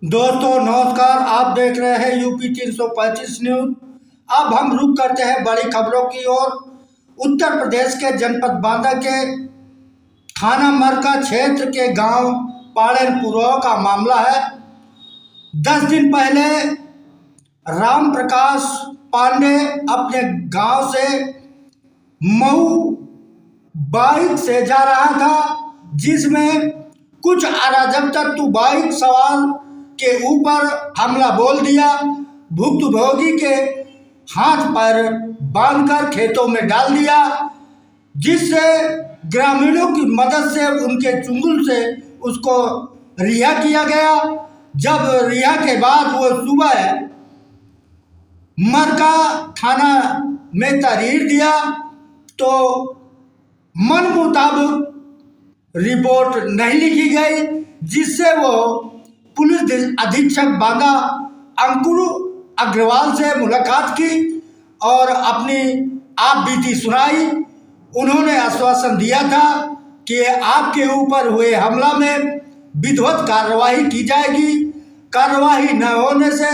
दोस्तों नमस्कार, आप देख रहे हैं यूपी 335 न्यूज। अब हम रुक करते हैं बड़ी खबरों की ओर। उत्तर प्रदेश के जनपद बांदा के थाना मरका क्षेत्र के गांव पाड़ेनपुरा का मामला है। 10 दिन पहले राम प्रकाश पांडे अपने गांव से मऊ बाइक से जा रहा था, जिसमें कुछ अराजक तत्व बाइक सवार के ऊपर हमला बोल दिया। भुक्तभोगी के हाथ पैर बांधकर खेतों में डाल दिया, जिससे ग्रामीणों की मदद से उनके चुंगल से उसको रिहा किया गया। जब रिहा के बाद वो सुबह मरका थाना में तहरीर दिया तो मन मुताबिक रिपोर्ट नहीं लिखी गई, जिससे वो पुलिस अधीक्षक बांदा अंकुर अग्रवाल से मुलाकात की और अपनी आप बीती सुनाई। उन्होंने आश्वासन दिया था कि आपके ऊपर हुए हमला में विधिवत कार्रवाई की जाएगी। कार्रवाई न होने से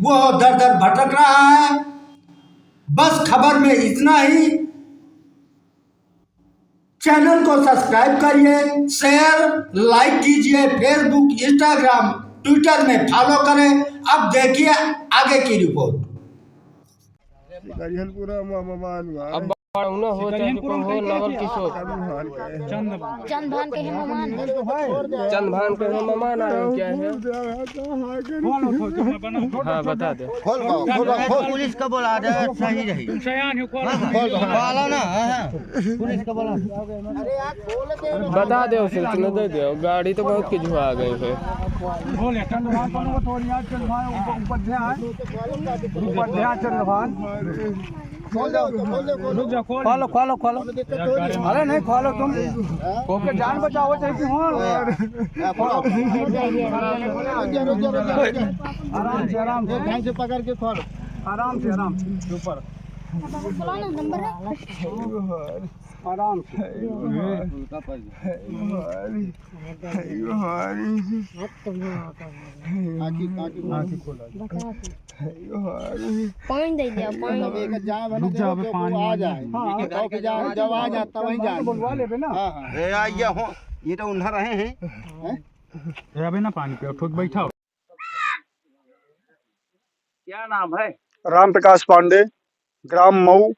वो दर दर भटक रहा है। बस खबर में इतना ही। चैनल को सब्सक्राइब करिए, शेयर लाइक कीजिए, फेसबुक इंस्टाग्राम ट्विटर में फॉलो करें। अब देखिए आगे की रिपोर्ट। हो चाहे को हो नवल किशोर चंदभान के हैं मेहमान चंदभान के हैं मेहमान आए क्या है। हाँ बता दे। पुलिस का बोला दे सही रही बोला ना पुलिस का बोला बता दे उसे इतना दे दो। गाड़ी तो बहुत किझु आ गई है। खोलो खोलो खोलो अरे नहीं खोलो तुम ओके जान बचाओ चाहे कि आराम से ध्यान से पकड़ के खोलो आराम से ऊपर आराम से पानी दे दिया पानी आ जाए जब आ जाता वहीं जा बोलवा ले ना। ये तो उन्हा रहे हैं अबे ना पानी पे ठोक बैठा। क्या नाम है? राम प्रकाश पांडे, ग्राम मऊ,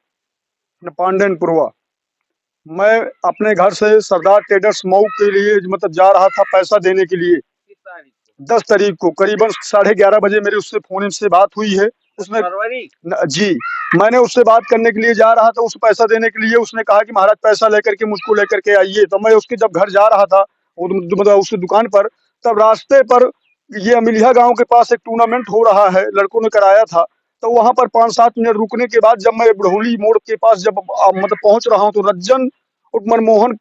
पांडेनपुरवा। मैं अपने घर से सरदार ट्रेडर्स मऊ के लिए मतलब जा रहा था पैसा देने के लिए। 10 तारीख को करीबन 11:30 बजे मेरी उससे फोन से बात हुई है। उसने जी मैंने उससे बात करने के लिए जा रहा था, उस पैसा देने के लिए। उसने कहा कि महाराज पैसा लेकर के मुझको लेकर के आइए। तो मैं उसके जब घर जा रहा था मतलब उसकी दुकान पर, तब रास्ते पर ये अमिलिया गांव के पास एक टूर्नामेंट हो रहा है, लड़कों ने कराया था। तो वहां पर 5-7 मिनट रुकने के बाद जब मैं बुढ़ौली मोड़ के पास जब मतलब पहुंच रहा हूं, तो रज्जन उर्फ मनमोहन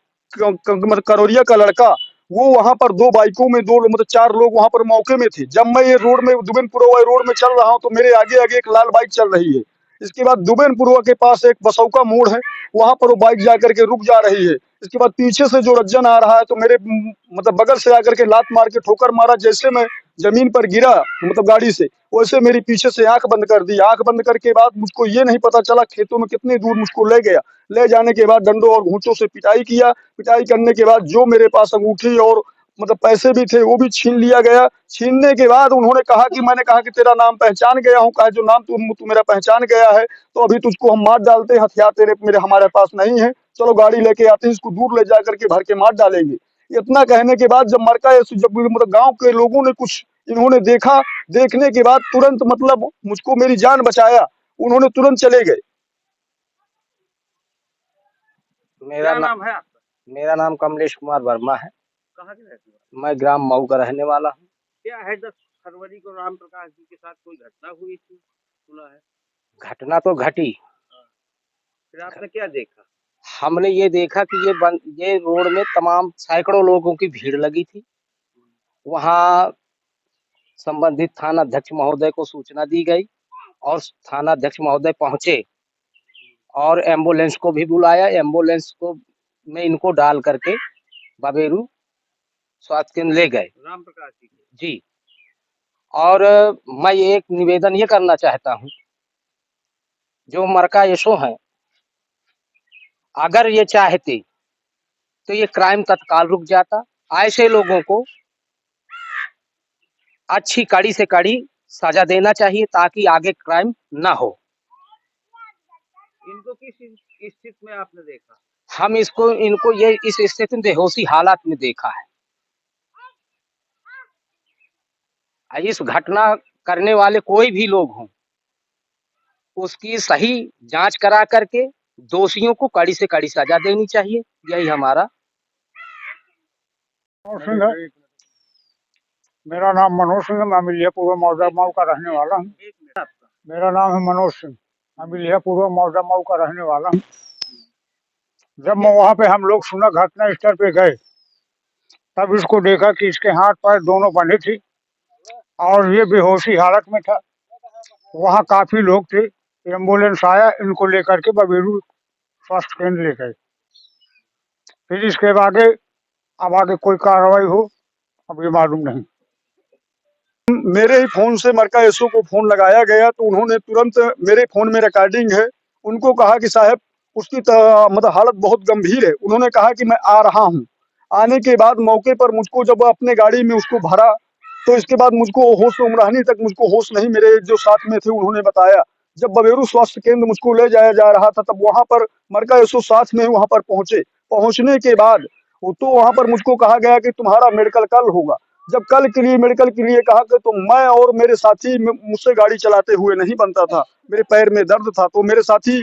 करोरिया का लड़का वो वहां पर 2 बाइकों में 2 मतलब 4 लोग वहां पर मौके में थे। जब मैं ये रोड में दुबेनपुरवा रोड में चल रहा हूं, तो मेरे आगे आगे एक लाल बाइक चल रही है। इसके बाद दुबेनपुरवा के पास एक बसौका मोड़ है, वहां पर वो बाइक जाकर के रुक जा रही है। इसके बाद पीछे से जो रज्जन आ रहा है, तो मेरे मतलब बगल से आकर के लात मार के ठोकर मारा। जैसे मैं जमीन पर गिरा मतलब गाड़ी से, वैसे मेरी पीछे से आंख बंद कर दी। आंख बंद करके बाद मुझको ये नहीं पता चला खेतों में कितनी दूर मुझको ले गया। ले जाने के बाद डंडों और घूंचों से पिटाई किया। पिटाई करने के बाद जो मेरे पास अंगूठी और मतलब पैसे भी थे वो भी छीन लिया गया। छीनने के बाद उन्होंने कहा कि मैंने कहा कि तेरा नाम पहचान गया हूँ। कहा जो नाम तू मेरा पहचान गया है तो अभी तुझको हम मार डालते हैं, हथियार तेरे मेरे हमारे पास नहीं है, चलो गाड़ी लेके आते हैं, इसको दूर ले जा करके भर के मार डालेंगे। इतना कहने के बाद जब मरका जब मतलब गांव के लोगों ने कुछ इन्होंने देखा, देखने के बाद तुरंत मतलब मुझको मेरी जान बचाया, उन्होंने तुरंत चले गए। मेरा नाम कमलेश कुमार वर्मा है। कहाँ के रहते हो? मैं ग्राम मऊ का रहने वाला हूँ। क्या है फरवरी को राम प्रकाश जी के साथ कोई घटना हुई थी, सुना है। घटना तो घटी। फिर आपने क्या देखा? हमने ये देखा कि ये रोड में तमाम सैकड़ों लोगों की भीड़ लगी थी। वहाँ संबंधित थाना अध्यक्ष महोदय को सूचना दी गई और थाना अध्यक्ष महोदय पहुंचे और एम्बुलेंस को भी बुलाया। एम्बुलेंस को में इनको डाल करके बबेरू स्वास्थ्य केंद्र ले गए। राम प्रकाश जी के। जी। और मैं एक निवेदन ये करना चाहता हूँ, जो मरका यशो हैं, अगर ये चाहते तो ये क्राइम तत्काल रुक जाता। ऐसे लोगों को अच्छी कड़ी से कड़ी सजा देना चाहिए ताकि आगे क्राइम ना हो। इनको किस स्थिति में आपने देखा? हम इनको ये इस स्थिति में बेहोशी हालत में देखा है। इस घटना करने वाले कोई भी लोग हों, उसकी सही जांच करा करके दोषियों को कड़ी से कड़ी सजा देनी चाहिए। यही हमारा। मेरा नाम मनोज सिंह है, मैं मिलियापुर मौजा मऊ का रहने वाला हूँ। एक मिनट आपका। मेरा नाम है मनोज सिंह, मैं मिलियापुर मौजा मऊ का रहने वाला हूँ। जब मैं वहाँ पे हम लोग सुना घटना स्थल पे गए, तब इसको देखा कि इसके हाथ पैर दोनों बंधे थे और ये बेहोशी हालत में था। वहाँ काफी लोग थे। एम्बुलेंस आया, इनको लेकर के बबेरू स्वास्थ्य केंद्र ले गए। फिर इसके बाद अब आगे कोई कार्रवाई हो अब ये मालूम नहीं। मेरे ही फोन से मरका एसओ को फोन लगाया गया तो उन्होंने तुरंत, मेरे फोन में रिकॉर्डिंग है, उनको कहा कि साहब उसकी मतलब हालत बहुत गंभीर है। उन्होंने कहा कि मैं आ रहा हूँ। आने के बाद मौके पर मुझको जब अपने गाड़ी में उसको भरा तो इसके बाद मुझको होश उमरानी तक मुझको होश नहीं। मेरे जो साथ में थे उन्होंने बताया, जब बबेरू स्वास्थ्य केंद्र मुझको ले जाया जा रहा था तब वहाँ पर मरका एसओ साथ में वहाँ पर पहुंचे। पहुंचने के बाद तो वहाँ पर मुझको कहा गया कि तुम्हारा मेडिकल कल होगा। जब कल के लिए मेडिकल के लिए कहा कि तो मैं और मेरे साथी, मुझसे गाड़ी चलाते हुए नहीं बनता था, मेरे पैर में दर्द था, तो मेरे साथी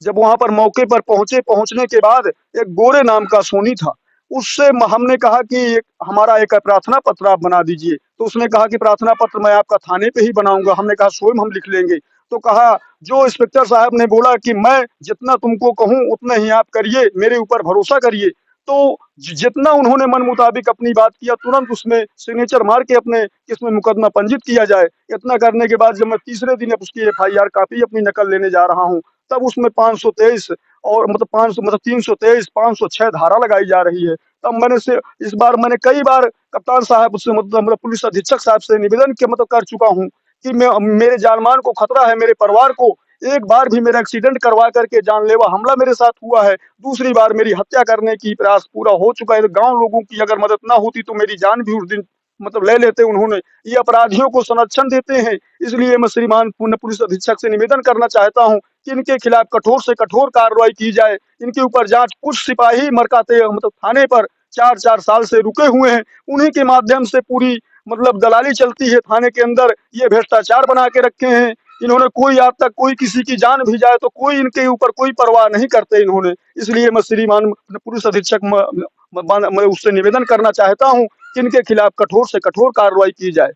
जब वहां पर मौके पर पहुंचे, पहुंचने के बाद एक गोरे नाम का सोनी था, उससे हमने कहा कि हमारा एक प्रार्थना पत्र आप बना दीजिए। तो उसने कहा कि प्रार्थना पत्र मैं आपका थाने पे ही बनाऊंगा। हमने कहा स्वयं हम लिख लेंगे। तो कहा, जो इंस्पेक्टर साहब ने बोला कि मैं जितना तुमको कहूं उतना ही आप करिए, मेरे ऊपर भरोसा करिए। तो जितना उन्होंने मन मुताबिक अपनी बात किया, तुरंत उसमें सिग्नेचर मार के अपने इसमें मुकदमा पंजीत किया जाए। इतना करने के बाद जब मैं तीसरे दिन उसकी FIR कॉपी अपनी नकल लेने जा रहा हूँ, तब उसमें 523 और मतलब 323, 506 धारा लगाई जा रही है। तब मैंने से इस बार मैंने कई बार कप्तान साहब से मतलब पुलिस अधीक्षक साहब से निवेदन के कर चुका हूँ कि मेरे जान मान को खतरा है, मेरे परिवार को। एक बार भी मेरा एक्सीडेंट करवा करके जानलेवा हमला मेरे साथ हुआ है, दूसरी बार मेरी हत्या करने की प्रयास पूरा हो चुका है। तो गांव लोगों की अगर मदद ना होती तो मेरी जान भी उस दिन मतलब ले लेते उन्होंने। ये अपराधियों को संरक्षण देते हैं, इसलिए मैं श्रीमान पुलिस अधीक्षक से निवेदन करना चाहता हूं कि इनके खिलाफ कठोर से कठोर कार्रवाई की जाए। इनके ऊपर जांच, कुछ सिपाही मरकाते मतलब थाने पर 4-4 साल से रुके हुए हैं, उन्हीं के माध्यम से पूरी मतलब दलाली चलती है थाने के अंदर। ये भ्रष्टाचार बना के रखे हैं इन्होंने। कोई आज तक कोई किसी की जान भी जाए तो कोई इनके ऊपर कोई परवाह नहीं करते इन्होंने। इसलिए मैं श्रीमान पुलिस अधीक्षक मैं उससे निवेदन करना चाहता हूं कि इनके खिलाफ कठोर से कठोर कार्रवाई की जाए।